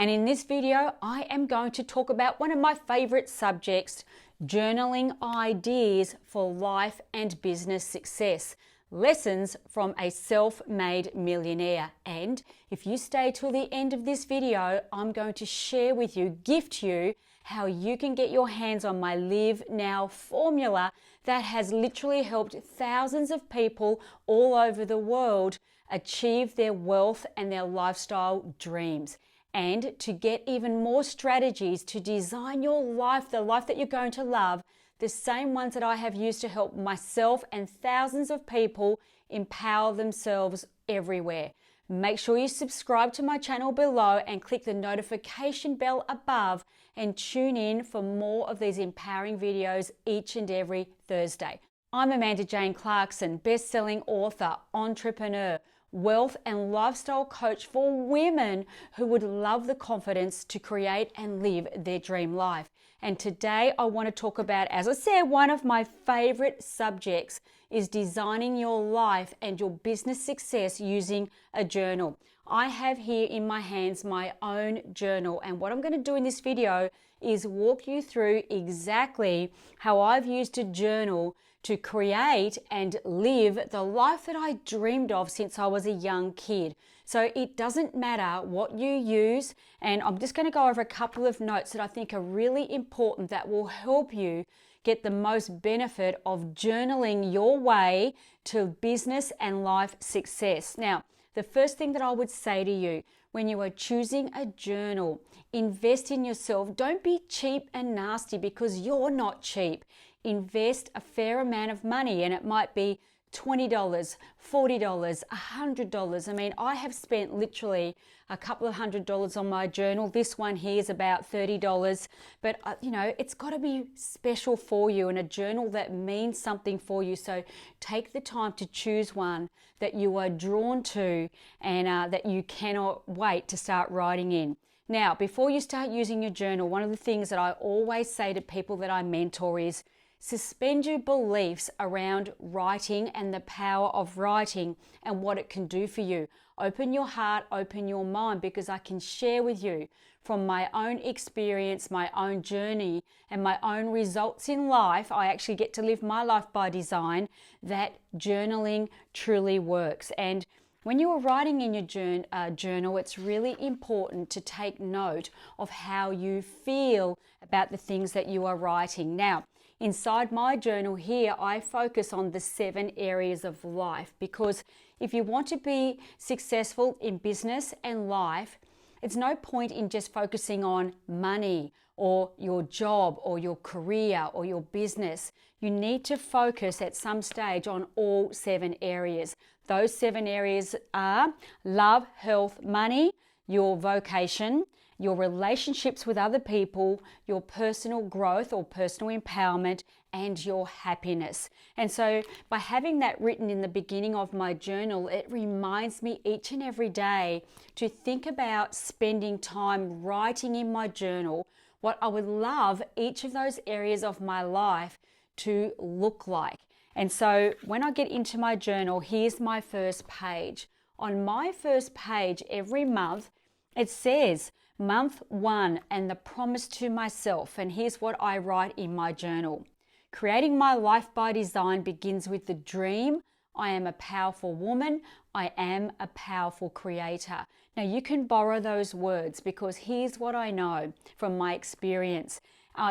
And in this video, I am going to talk about one of my favorite subjects, journaling ideas for life and business success. Lessons from a self-made millionaire. And if you stay till the end of this video, I'm going to share with you, gift you, how you can get your hands on my Live Now formula that has literally helped thousands of people all over the world achieve their wealth and their lifestyle dreams. And to get even more strategies to design your life, the life that you're going to love, the same ones that I have used to help myself and thousands of people empower themselves everywhere. Make sure you subscribe to my channel below and click the notification bell above and tune in for more of these empowering videos each and every Thursday. I'm Amanda Jane Clarkson, best-selling author, entrepreneur, wealth and lifestyle coach for women who would love the confidence to create and live their dream life. And today I want to talk about, as I said, one of my favorite subjects is designing your life and your business success using a journal. I have here in my hands my own journal, and what I'm going to do in this video is walk you through exactly how I've used a journal to create and live the life that I dreamed of since I was a young kid. So it doesn't matter what you use, and I'm just going to go over a couple of notes that I think are really important that will help you get the most benefit of journaling your way to business and life success. Now, the first thing that I would say to you when you are choosing a journal, invest in yourself. Don't be cheap and nasty, because you're not cheap. Invest a fair amount of money, and it might be $20, $40, $100. I mean, I have spent literally a couple of $100s on my journal. This one here is about $30, but you know, it's got to be special for you and a journal that means something for you. So take the time to choose one that you are drawn to and that you cannot wait to start writing in. Now, before you start using your journal, one of the things that I always say to people that I mentor is, suspend your beliefs around writing and the power of writing and what it can do for you. Open your heart, open your mind, because I can share with you from my own experience, my own journey, and my own results in life. I actually get to live my life by design, that journaling truly works. And when you are writing in your journal, it's really important to take note of how you feel about the things that you are writing. Now, inside my journal here, I focus on the 7 areas of life, because if you want to be successful in business and life, it's no point in just focusing on money or your job or your career or your business. You need to focus at some stage on all 7 areas. Those 7 areas are love, health, money, your vocation, your relationships with other people, your personal growth or personal empowerment, and your happiness. And so by having that written in the beginning of my journal, it reminds me each and every day to think about spending time writing in my journal what I would love each of those areas of my life to look like. And so when I get into my journal, here's my first page. On my first page every month, it says month 1 and the promise to myself. And here's what I write in my journal. Creating my life by design begins with the dream. I am a powerful woman. I am a powerful creator. Now you can borrow those words, because here's what I know from my experience.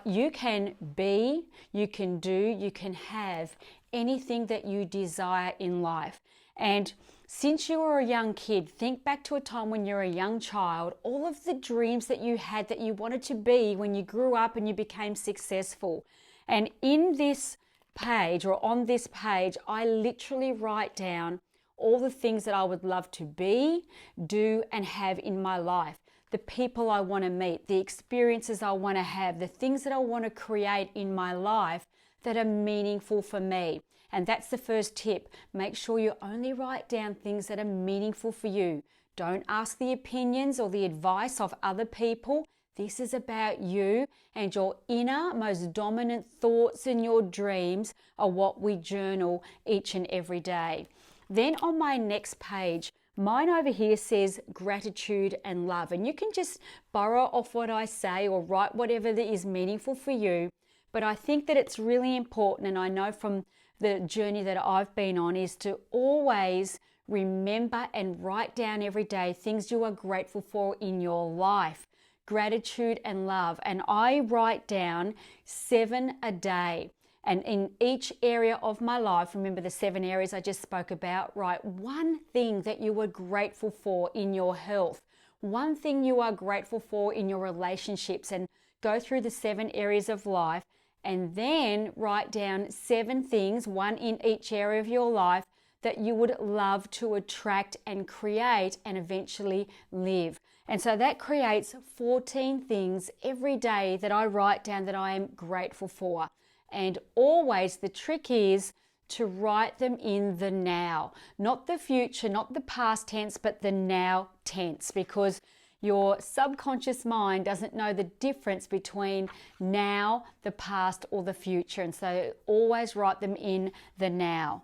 You can be, you can do, you can have anything that you desire in life. And since you were a young kid, think back to a time when you were a young child, all of the dreams that you had that you wanted to be when you grew up and you became successful. And in this page, or on this page, I literally write down all the things that I would love to be, do, and have in my life. The people I want to meet, the experiences I want to have, the things that I want to create in my life that are meaningful for me. And that's the first tip. Make sure you only write down things that are meaningful for you. Don't ask the opinions or the advice of other people. This is about you, and your inner, most dominant thoughts and your dreams are what we journal each and every day. Then on my next page, Mine over here says gratitude and love, and you can just borrow off what I say or write whatever that is meaningful for you. But I think that it's really important, and I know from the journey that I've been on, is to always remember and write down every day things you are grateful for in your life. Gratitude and love. And I write down 7 a day. And in each area of my life, remember the 7 areas I just spoke about, write one thing that you were grateful for in your health, one thing you are grateful for in your relationships, and go through the 7 areas of life, and then write down 7 things, one in each area of your life, that you would love to attract and create and eventually live. And so that creates 14 things every day that I write down that I am grateful for. And always the trick is to write them in the now, not the future, not the past tense, but the now tense, because your subconscious mind doesn't know the difference between now, the past, or the future. And so always write them in the now.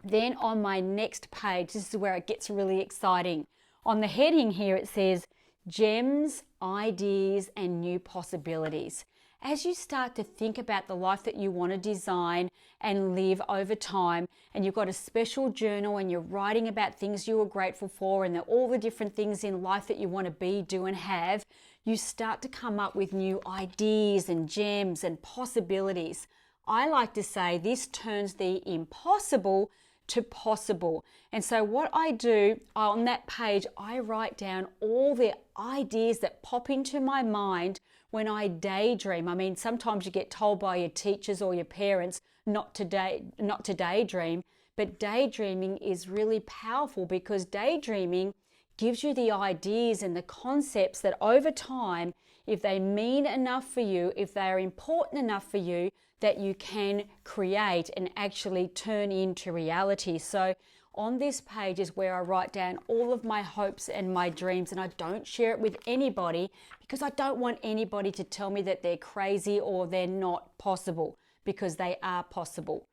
Then on my next page, this is where it gets really exciting. On the heading here, it says gems, ideas, and new possibilities. As you start to think about the life that you want to design and live over time, and you've got a special journal and you're writing about things you are grateful for and all the different things in life that you want to be, do, and have, you start to come up with new ideas and gems and possibilities. I like to say this turns the impossible to possible. And so what I do on that page, I write down all the ideas that pop into my mind when I daydream. I mean, sometimes you get told by your teachers or your parents not to daydream, but daydreaming is really powerful, because daydreaming gives you the ideas and the concepts that over time, if they mean enough for you, if they are important enough for you, that you can create and actually turn into reality. So on this page is where I write down all of my hopes and my dreams, and I don't share it with anybody because I don't want anybody to tell me that they're crazy or they're not possible, because they are possible.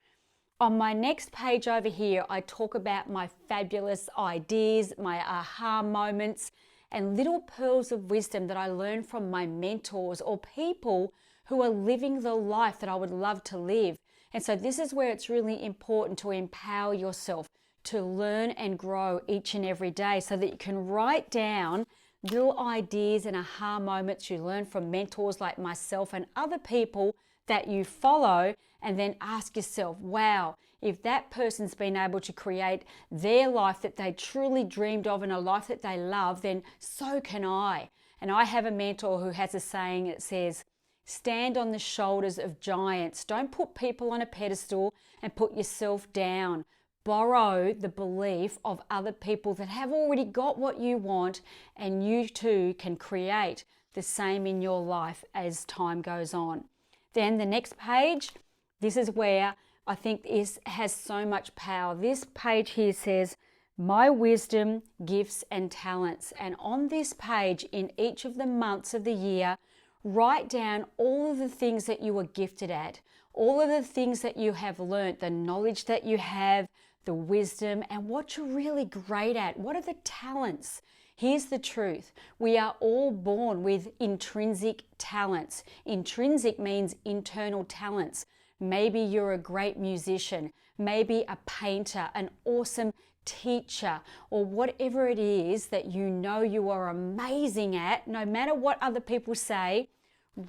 On my next page over here, I talk about my fabulous ideas, my aha moments, and little pearls of wisdom that I learned from my mentors or people who are living the life that I would love to live. And so this is where it's really important to empower yourself to learn and grow each and every day, so that you can write down little ideas and aha moments you learn from mentors like myself and other people that you follow, and then ask yourself, wow, if that person's been able to create their life that they truly dreamed of and a life that they love, then so can I. And I have a mentor who has a saying that says, stand on the shoulders of giants. Don't put people on a pedestal and put yourself down. Borrow the belief of other people that have already got what you want, and you too can create the same in your life as time goes on. Then the next page, this is where I think this has so much power. This page here says, my wisdom, gifts, and talents. And on this page, in each of the months of the year, write down all of the things that you are gifted at, all of the things that you have learnt, the knowledge that you have, the wisdom, and what you're really great at. What are the talents? Here's the truth. We are all born with intrinsic talents. Intrinsic means internal talents. Maybe you're a great musician, maybe a painter, an awesome teacher, or whatever it is that you know you are amazing at. No matter what other people say,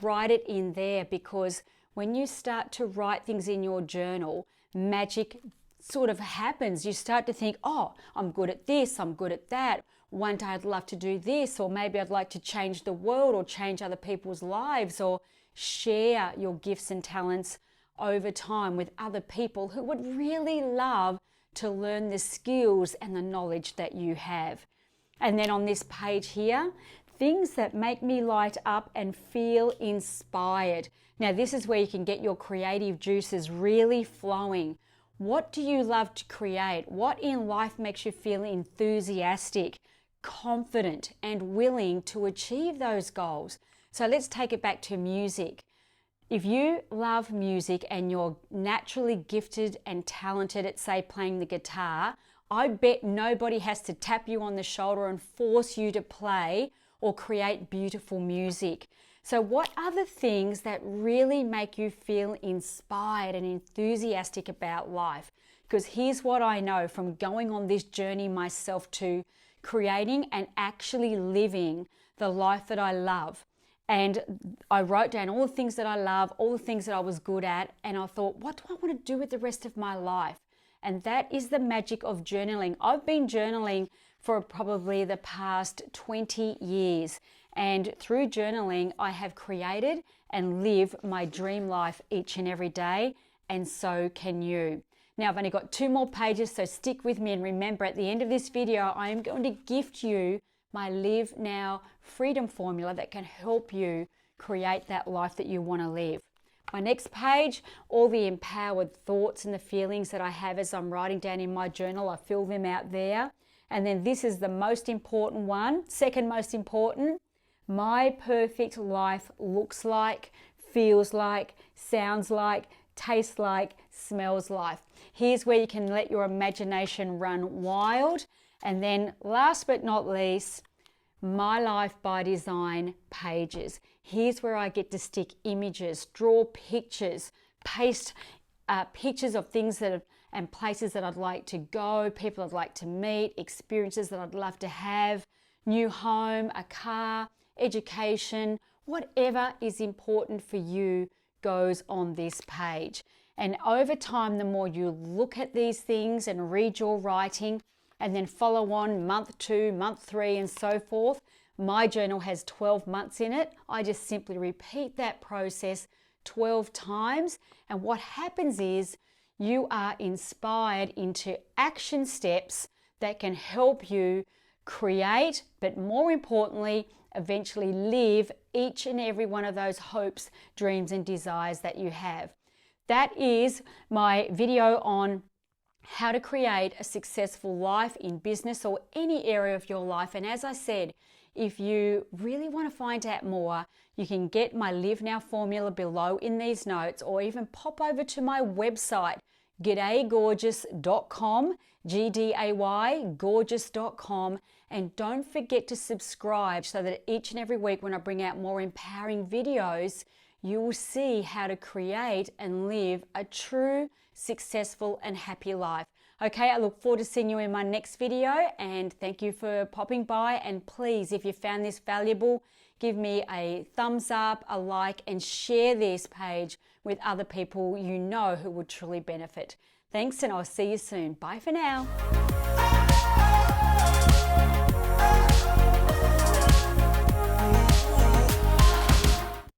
write it in there, because when you start to write things in your journal, magic sort of happens. You start to think, oh, I'm good at this, I'm good at that. One day I'd love to do this, or maybe I'd like to change the world or change other people's lives, or share your gifts and talents over time with other people who would really love to learn the skills and the knowledge that you have. And then on this page here, things that make me light up and feel inspired. Now this is where you can get your creative juices really flowing. What do you love to create? What in life makes you feel enthusiastic, confident, and willing to achieve those goals? So let's take it back to music. If you love music and you're naturally gifted and talented at, say, playing the guitar, I bet nobody has to tap you on the shoulder and force you to play or create beautiful music. So what are the things that really make you feel inspired and enthusiastic about life? Because here's what I know from going on this journey myself to creating and actually living the life that I love. And I wrote down all the things that I love, all the things that I was good at, and I thought, what do I want to do with the rest of my life? And that is the magic of journaling. I've been journaling for probably the past 20 years. And through journaling, I have created and live my dream life each and every day. And so can you. Now, I've only got 2 more pages, so stick with me. And remember, at the end of this video, I am going to gift you my Live Now Freedom Formula that can help you create that life that you want to live. My next page, all the empowered thoughts and the feelings that I have as I'm writing down in my journal, I fill them out there. And then this is the most important one, second most important. My perfect life looks like, feels like, sounds like, tastes like, smells like. Here's where you can let your imagination run wild. And then last but not least, My Life by Design pages. Here's where I get to stick images, draw pictures, paste pictures of things and places that I'd like to go, people I'd like to meet, experiences that I'd love to have, new home, a car, education, whatever is important for you goes on this page. And over time, the more you look at these things and read your writing and then follow on month 2, month 3 and so forth, my journal has 12 months in it. I just simply repeat that process 12 times. And what happens is you are inspired into action steps that can help you create, but more importantly, eventually live each and every one of those hopes, dreams, and desires that you have. That is my video on how to create a successful life in business or any area of your life. And as I said, if you really want to find out more, you can get my Live Now formula below in these notes, or even pop over to my website, G'dayGorgeous.com, G-D-A-Y, gorgeous.com. And don't forget to subscribe so that each and every week when I bring out more empowering videos, you will see how to create and live a true, successful and happy life. Okay, I look forward to seeing you in my next video, and thank you for popping by. And please, if you found this valuable, give me a thumbs up, a like, and share this page with other people you know who would truly benefit. Thanks, and I'll see you soon. Bye for now.